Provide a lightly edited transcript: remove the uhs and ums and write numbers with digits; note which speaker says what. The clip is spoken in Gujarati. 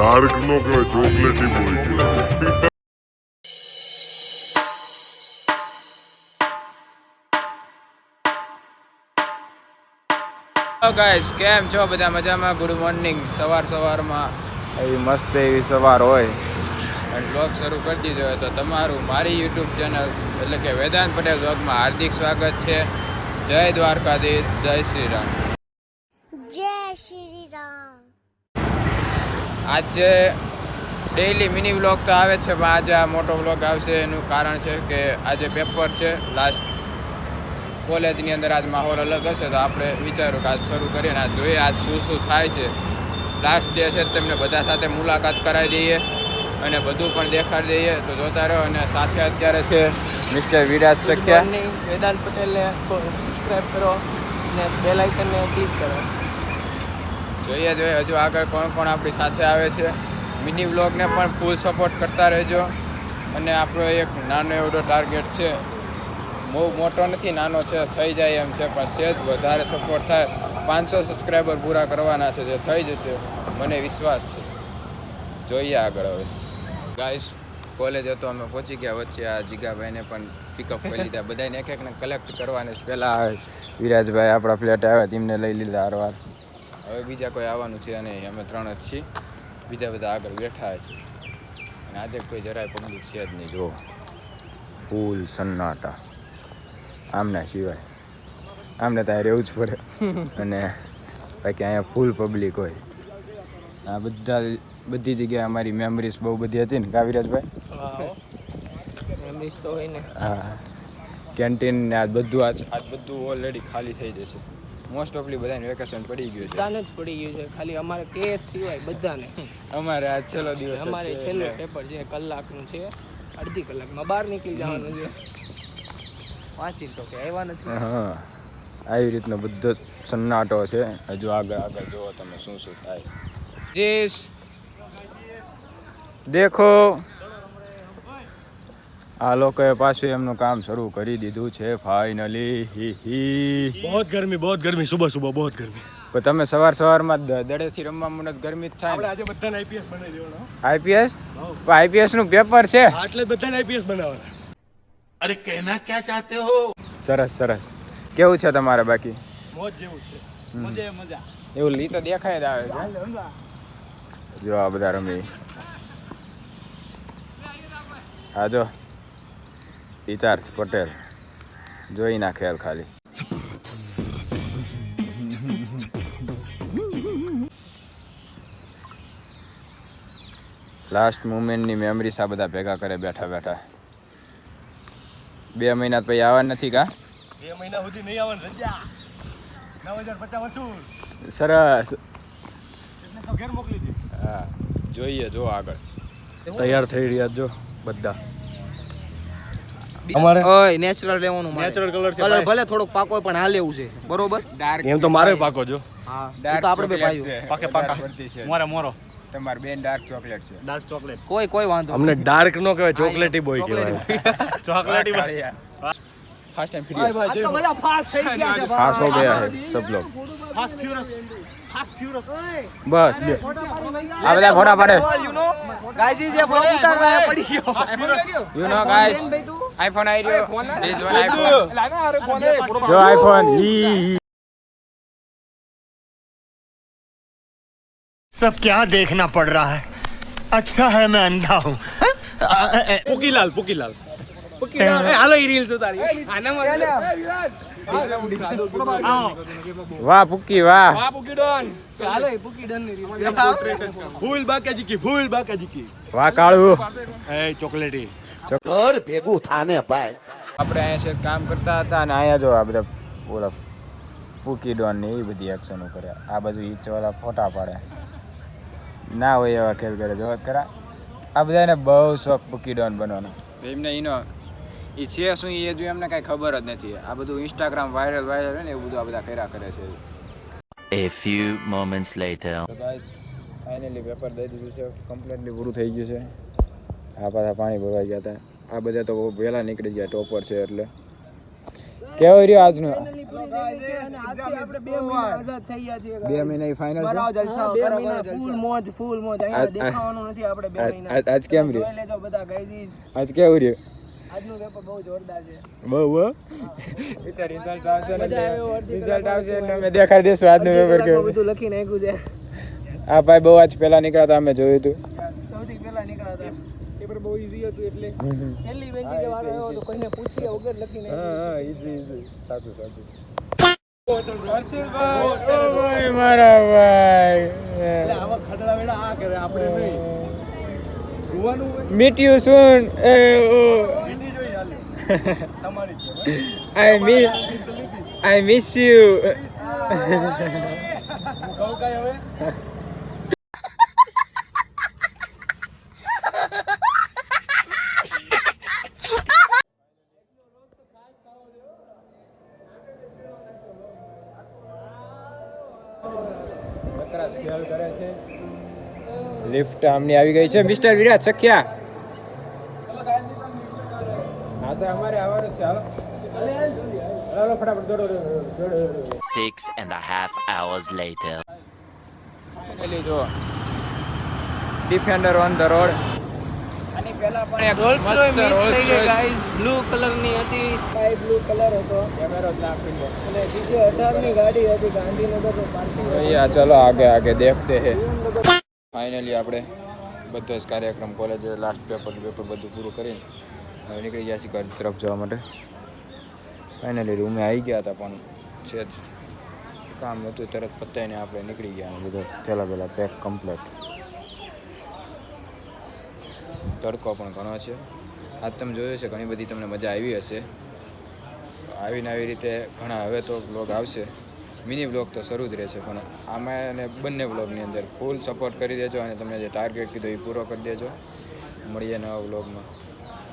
Speaker 1: ડાર્ક નો કહેવાય, ચોકલેટી બોય કહેવાય.
Speaker 2: હેલો ગાઈસ, કેમ છો બધા? મજામાં? Good morning. સવારમાં એવી મસ્ત એવી સવાર હોય અને બ્લોગ શરૂ કરી દીધો હોય તો તમારું મારી યુટ્યુબ ચેનલ એટલે કે વેદાંત પટેલ બ્લોગમાં હાર્દિક સ્વાગત છે. જય દ્વારકાધીશ, જય શ્રી રામ.
Speaker 3: જય શ્રી રામ.
Speaker 2: આજે ડેઈલી મિની વ્લોગ તો આવે છે, પણ આજે આ મોટો વ્લોગ આવશે. એનું કારણ છે કે આજે પેપર છે લાસ્ટ. કોલેજની અંદર આજ માહોલ અલગ હશે તો આપણે વિચાર્યું કે આજ શરૂ કરીએ ને આજ જોઈએ આજ શું થાય છે. લાસ્ટ ડે છે, તેમને બધા સાથે મુલાકાત કરાવી દઈએ અને બધું પણ દેખાડી દઈએ. તો જોતા રહો. અને સાથે અત્યારે છે મિસ્ટર વિરાજ સખ્યા.
Speaker 4: વેદાંત પટેલને સબસ્ક્રાઇબ કરો અને બેલ આઇકનને ક્લિક કરો.
Speaker 2: જોઈએ હજુ આગળ કોણ કોણ આપણી સાથે આવે છે. મિની વ્લોગને પણ ફૂલ સપોર્ટ કરતા રહેજો. અને આપણો એક નાનો એવડો ટાર્ગેટ છે, બહુ મોટો નથી, નાનો છે, થઈ જાય એમ છે, પણ સહેજ વધારે સપોર્ટ થાય 500 સબસ્ક્રાઈબર પૂરા કરવાના છે, જે થઈ જશે મને વિશ્વાસ છે. જોઈએ આગળ. હવે ગાઈસ, કોલેજ હતો, અમે પહોંચી ગયા. વચ્ચે આ જીગાભાઈને પણ પિકઅપ કરી લીધા. બધાને એક એકને કલેક્ટ કરવાને પહેલાં વિરાજભાઈ આપણા ફ્લેટ આવ્યા, તેમને લઈ લીધા હારવાર. હવે બીજા કોઈ આવવાનું છે નહીં, અમે 3 જ છીએ. બીજા બધા આગળ બેઠા છે અને આજે કોઈ જરાય પબ્લિક છે જ નહીં. જો ફૂલ સન્નાટા, આમના સિવાય આમને ત્યાં રહેવું જ પડે. અને બાકી અહીંયા ફૂલ પબ્લિક હોય. આ બધી જગ્યાએ અમારી મેમરીઝ બહુ બધી હતી ને કા વિરાજભાઈ?
Speaker 4: મેમરીઝ તો હોય ને.
Speaker 2: હા, કેન્ટીન ને આજ બધું ઓલરેડી ખાલી થઈ જશે. મોસ્ટ ઓફલી બધાને વેકેશન પડી ગયું છે.
Speaker 4: બધાને જ પડી ગયું છે, ખાલી અમારે કેસ સિવાય બધાને.
Speaker 2: અમારે આજ છેલ્લો દિવસ
Speaker 4: અમારે છેલ્લું પેપર છે, કલાકનું છે, અડધી કલાકમાં બહાર નીકળી જવાનું છે. વાંચી તો કે આવ્યા નથી.
Speaker 2: હા, આવી રીતનો બધો સન્નાટો છે. હજુ આગળ જુઓ તમે શું થાય. જીસ દેખો, આ લોકોએ પાછું એમનું કામ શરૂ કરી દીધું છે ફાઇનલી.
Speaker 5: बहुत गर्मी सुबह बहुत गर्मी.
Speaker 2: પણ તમે સવારમાં દડેથી રમવા મને ગરમી જ થાય ને.
Speaker 5: આજે બધાને આઈપીએસ બનાવી દેવાનો.
Speaker 2: આઈપીએસ? આઈપીએસ નું પેપર છે.
Speaker 5: એટલે બધાને આઈપીએસ બનાવવાના.
Speaker 6: अरे कहना क्या चाहते हो?
Speaker 2: સરસ. કેવું છે તમારે બાકી?
Speaker 5: મોજ જેવું છે. મજા.
Speaker 2: એવું લી તો દેખાય જ આવે છે. જો આ બધા રમી. હા જો હિતાર્થ પટેલ જોઈ ના ખેલ ખાલી. લાસ્ટ મુમેન્ટની મેમરીઝ આ બધા ભેગા કરે બેઠા. 2 મહિના પછી આવવા નથી કા?
Speaker 5: 2 મહિના સુધી નહીં આવવાનું, રજા. 9050 વસૂલ.
Speaker 2: સરસ.
Speaker 5: એટલે તો ઘેર મોકલી દે.
Speaker 2: હા, જોઈએ જો આગળ.
Speaker 5: તૈયાર થઈ રહ્યા જો બધા.
Speaker 4: અમારે ઓય નેચરલ લેવાનું મારે.
Speaker 5: નેચરલ કલર છે.
Speaker 4: કલર ભલે થોડોક પાકો હોય પણ હાલ એવું છે, બરોબર?
Speaker 2: ડાર્ક
Speaker 5: એમ તો મારે પાકો જો.
Speaker 4: હા,
Speaker 2: ડાર્ક
Speaker 4: તો આપણે બે ભાઈઓ.
Speaker 5: પાકા. મોરો.
Speaker 2: તમારે બેન ડાર્ક ચોકલેટ છે.
Speaker 5: Dark chocolate.
Speaker 4: કોઈ વાંધો
Speaker 5: અમને ડાર્ક નો કહેવાય, ચોકલેટી બોય કહેવાય. ચોકલેટી બોય.
Speaker 2: ફાસ્ટ એન્ડ
Speaker 5: ભાઈ
Speaker 2: ફ્યુરિયસ.
Speaker 5: તો બધા ફાસ્ટ થઈ ગયા છે.
Speaker 2: ફાસ્ટ हो गया है सब लोग.
Speaker 5: Fast furious.
Speaker 2: બસ આ બધા ફોટા પાડે.
Speaker 4: ગાઈઝ જે ફોટો ઉતાર રહ્યા પડી ગયો.
Speaker 2: યુ નો ગાઈસ, આઈફોન આવી રહ્યો. This one iPhone. જો આઈફોન
Speaker 7: सब क्या देखना पड़ रहा है? अच्छा है मैं अंधा हूँ.
Speaker 5: પુકીલાલ
Speaker 4: હાલો ઈ રીલ્સ ઉતારી.
Speaker 2: વાહ પુક્કી વાહ.
Speaker 4: હાલો ઈ પુકી ડન ની રીલ્સ.
Speaker 5: ફૂલ બાકાજી કી.
Speaker 2: વાહ કાળુ.
Speaker 5: એ ચોકલેટી.
Speaker 6: घर भेगू थाने पाए.
Speaker 2: આપણે અહીંયા છે કામ કરતા હતા અને અહીંયા જો આ બધા ઓલા પુકી ડોન ને એ બધી એક્શનો કર્યા. આ બાજુ ઈચવાળા ફોટા પાડે ના હોય એવા ખેલ કરે. જો ખરા આ બધાને બહુ શોખ પુકી ડોન બનવાનો. એમને એનો એ છે શું એ જો એમને કાંઈ ખબર જ નથી. આ બધું ઇન્સ્ટાગ્રામ વાયરલ હોય ને એવું બધું આ બધા કર્યા કરે છે.
Speaker 8: A few moments later.
Speaker 2: તો ગાઈસ ફાઇનલી પેપર દઈ દીધું છે, કમ્પ્લીટલી પૂરું થઈ ગયું છે. આ પાછા પાણી ભરવાઈ ગયા હતા. આ બધા તો વહેલા નીકળી ગયા, ટોપર છે એટલે. કેવો રહ્યો આજનો
Speaker 4: ફાઇનલી પૂરી થઈ ગઈ છે અને આજથી આપણે 2 મહિના આઝાદ થઈ ગયા છીએ
Speaker 2: 2 મહિના ફાઇનલ છે
Speaker 4: કરાવો જલસા કરો ફૂલ મોજ અહીંયા દેખાવાનું નથી આપણે 2 મહિના
Speaker 2: આજ કેમ રહ્યો
Speaker 4: જોઈ લેજો બધા ગાઈઝ
Speaker 2: આજ કેવું રહ્યું
Speaker 4: આજનું પેપર બહુ જોરદાર છે
Speaker 2: બહુ રિઝલ્ટ આવશે રિઝલ્ટ આવશે એટલે અમે દેખાડી દઈશું આજનું પેપર કેવું
Speaker 4: બધું લખી નાખ્યું છે
Speaker 2: આ ભાઈ બહુ આજ પહેલા નીકળ્યા હતા અમે જોયું હતું
Speaker 4: સૌથી પહેલા નીકળ્યા હતા પેપર બહુ ઈઝી હતું એટલે પહેલી બેન્ચી જે વારો આવ્યો તો કોઈને પૂછીએ વગર લખી નાખ્યું
Speaker 2: હા ઈઝી સાચું મારા ભાઈ
Speaker 5: આવા ખડડા વેડા આ કરે આપણે નહીં જોવાનું હોય
Speaker 2: મીટ યુ સૂન
Speaker 5: હિન્દી જોઈ હાલે તમારી
Speaker 2: આઈ મિસ યુ
Speaker 5: કહું કાંઈ હવે
Speaker 2: લિફ્ટ આમની આવી ગઈ છે મિસ્ટર વિરાજ સખ્યા હા તો અમારે આવવાનું છે હાલો હાલો ફટાફટ દોડો
Speaker 8: 6.5 hours later.
Speaker 2: ફાઇનલી જો ડિફેન્ડર ઓન ધ રોડ આની પહેલા પણ એક
Speaker 4: રોલ્સ રોય મિસ થઈ ગઈ
Speaker 2: રોલ્સ
Speaker 4: ગાઈઝ બ્લુ કલરની હતી સ્કાય બ્લુ કલર હતો
Speaker 2: કેમેરો જ નાખી દો
Speaker 4: અને બીજી 18ની ગાડી હતી ગાંધીનગરનું પાર્કિંગ
Speaker 2: ભૈયા ચલો આગે આગે દેખતે હે ફાઇનલી આપણે બધો જ કાર્યક્રમ કોલેજ લાસ્ટ પેપર બધું પૂરું કરીને હવે નીકળી ગયા છીએ ઘર તરફ જવા માટે ફાઇનલી રૂમે આવી ગયા હતા પણ છે જ કામ હતું તરત પતાવીને આપણે નીકળી ગયા બધો પહેલાં પેક કમ્પ્લીટ તડકો પણ ઘણો છે આજ તમે જોયું છે ઘણી બધી તમને મજા આવી હશે આવીને આવી રીતે ઘણા હવે તો બ્લોગ આવશે મિની બ્લોગ તો શરૂ જ રહેશે પણ આમાં અને બંને બ્લોગની અંદર ફૂલ સપોર્ટ કરી દેજો અને તમને જે ટાર્ગેટ કીધો એ પૂરો કરી દેજો મળીએ નવા બ્લોગમાં.